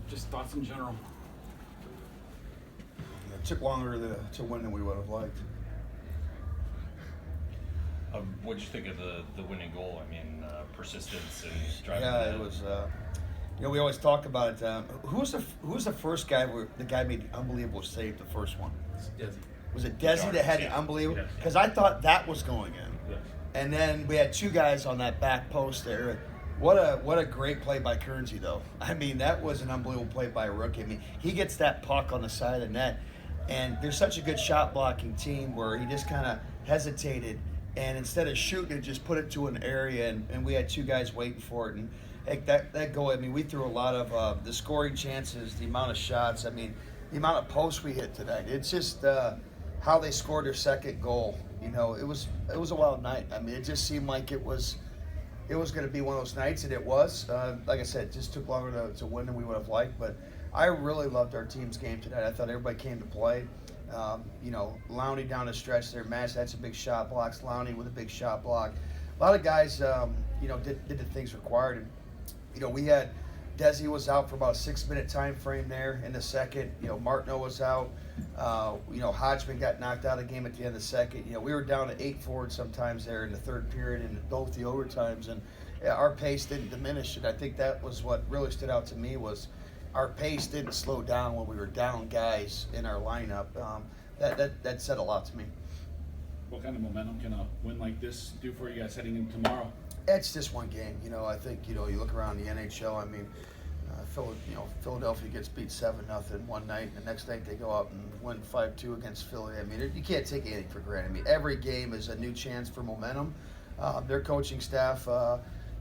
Just thoughts in general. It took longer to win than we would have liked. What'd you think of the winning goal? I mean, persistence and driving. Yeah, it was. We always talk about it. Who's the first guy where the guy made the unbelievable save? The first one. Desi. Was it Desi that had the unbelievable? Yes. Because I thought that was going in. Yes. And then we had two guys on that back post there. What a great play by Kearnsey, though. I mean, that was an unbelievable play by a rookie. I mean, he gets that puck on the side of the net, and they're such a good shot blocking team where he just kind of hesitated, and instead of shooting it, just put it to an area, and we had two guys waiting for it. And heck, that goal, I mean, we threw a lot of the scoring chances, the amount of shots, I mean, the amount of posts we hit tonight. It's just how they scored their second goal. You know, it was a wild night. I mean, it just seemed like it was going to be one of those nights, and it was. Like I said, it just took longer to win than we would have liked. But I really loved our team's game tonight. I thought everybody came to play. Lowney down the stretch there. Matt had some big shot blocks. Lowney with a big shot block. A lot of guys, did the things required. And, we had Desi was out for about a 6-minute time frame there in the second. Martineau was out. Hodgman got knocked out of the game at the end of the second. We were down to 8 forward sometimes there in the third period in both the overtimes, and our pace didn't diminish. And I think that was what really stood out to me was our pace didn't slow down when we were down guys in our lineup. That said a lot to me. What kind of momentum can a win like this do for you guys heading into tomorrow? It's just one game. I think, you look around the NHL, I mean, Philadelphia gets beat 7-0 one night, and the next night they go out and win 5-2 against Philly. I mean, you can't take anything for granted. I mean, every game is a new chance for momentum. Their coaching staff,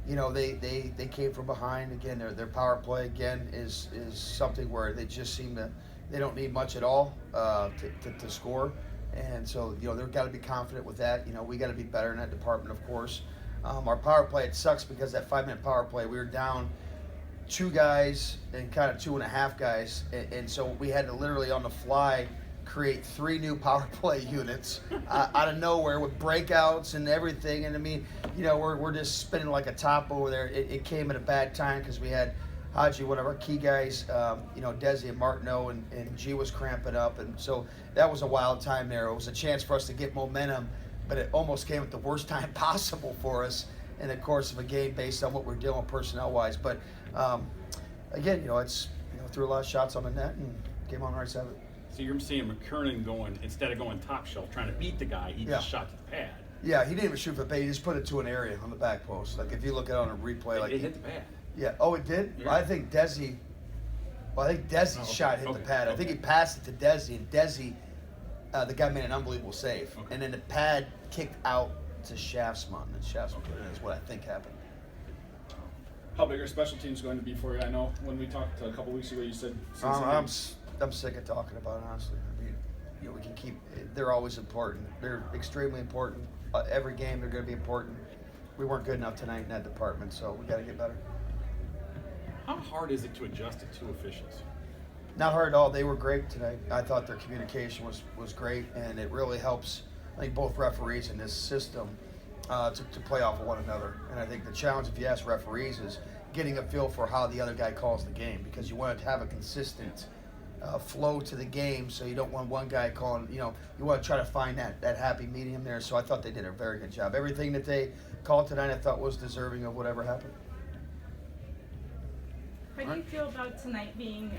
they came from behind. Again, their power play, again, is something where they just seem to, they don't need much at all to score. And so, they've got to be confident with that. We got to be better in that department, of course. Our power play, it sucks because that 5-minute power play, we were down 2 guys and kind of 2.5 guys, and so we had to literally on the fly create 3 new power play units out of nowhere with breakouts and everything. And I mean, we're just spinning like a top over there. It came at a bad time because we had Haji, one of our key guys, Desi and Martineau, and G was cramping up, and so that was a wild time there. It was a chance for us to get momentum, but it almost came at the worst time possible for us in the course of a game based on what we're doing personnel-wise. But again, it's threw a lot of shots on the net and came on the right side of it. So you're seeing McKernan going, instead of going top shelf, trying to beat the guy, he just shot to the pad. Yeah, he didn't even shoot for the pad. He just put it to an area on the back post. Like if you look at it on a replay, it hit the pad. Yeah. Oh, it did? Yeah. Well, I think Desi's shot hit the pad. I think he passed it to Desi, and Desi, the guy made an unbelievable save. Okay. And then the pad kicked out to Shaftsman, and Shaftsman put it in is what I think happened. How big are special teams going to be for you? I know when we talked a couple weeks ago, you said I'm sick of talking about it, honestly. I mean, we can keep. They're always important. They're extremely important. Every game, they're going to be important. We weren't good enough tonight in that department, so we got to get better. How hard is it to adjust to 2 officials? Not hard at all. They were great tonight. I thought their communication was great, and it really helps, I think, both referees in this system to play off of one another. And I think the challenge, if you ask referees, is getting a feel for how the other guy calls the game, because you want to have a consistent flow to the game, so you don't want one guy calling, you want to try to find that happy medium there. So I thought they did a very good job. Everything that they called tonight I thought was deserving of whatever happened. How do you feel about tonight being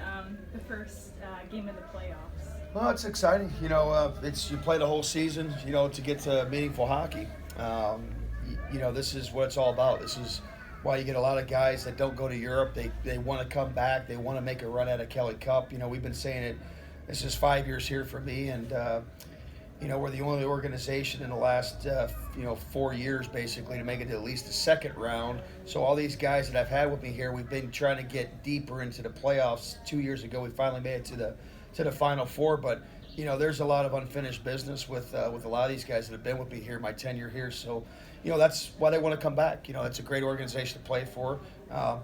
the first game of the playoffs? Well, it's exciting. You play the whole season, to get to meaningful hockey. This is what it's all about. This is why you get a lot of guys that don't go to Europe. They want to come back. They want to make a run at a Kelly Cup. We've been saying it. This is 5 years here for me, and we're the only organization in the last 4 years basically to make it to at least the second round. So all these guys that I've had with me here, we've been trying to get deeper into the playoffs. 2 years ago, we finally made it to the Final Four, but there's a lot of unfinished business with a lot of these guys that have been with me here, my tenure here. So, that's why they want to come back. It's a great organization to play for,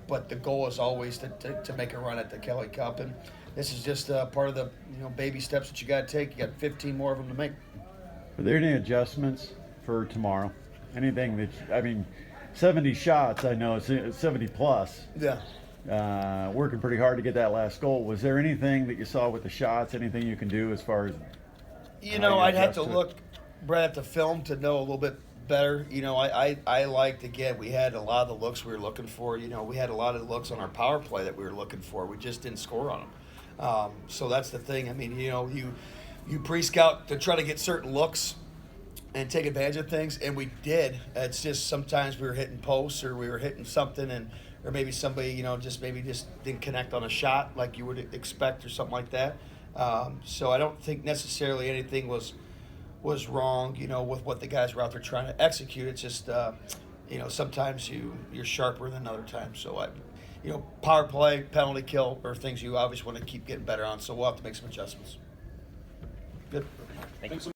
but the goal is always to make a run at the Kelly Cup, and this is just part of the baby steps that you got to take. You got 15 more of them to make. Are there any adjustments for tomorrow? Anything 70 shots, I know, it's 70 plus. Yeah. working pretty hard to get that last goal. Was there anything that you saw with the shots? Anything you can do as far as? You know, you I'd have to adjust to it? look, Brett, at the film to know a little bit better. You know, I liked, again, we had a lot of the looks we were looking for. You know, we had a lot of the looks on our power play that we were looking for. We just didn't score on them. So that's the thing. I mean, you know, you pre-scout to try to get certain looks and take advantage of things, and we did. It's just sometimes we were hitting posts or we were hitting something, or maybe somebody, you know, just didn't connect on a shot like you would expect or something like that. So I don't think necessarily anything was wrong, you know, with what the guys were out there trying to execute. It's just, you know, sometimes you're sharper than other times. So you know, power play, penalty kill are things you obviously want to keep getting better on. So we'll have to make some adjustments. Good. Thank you.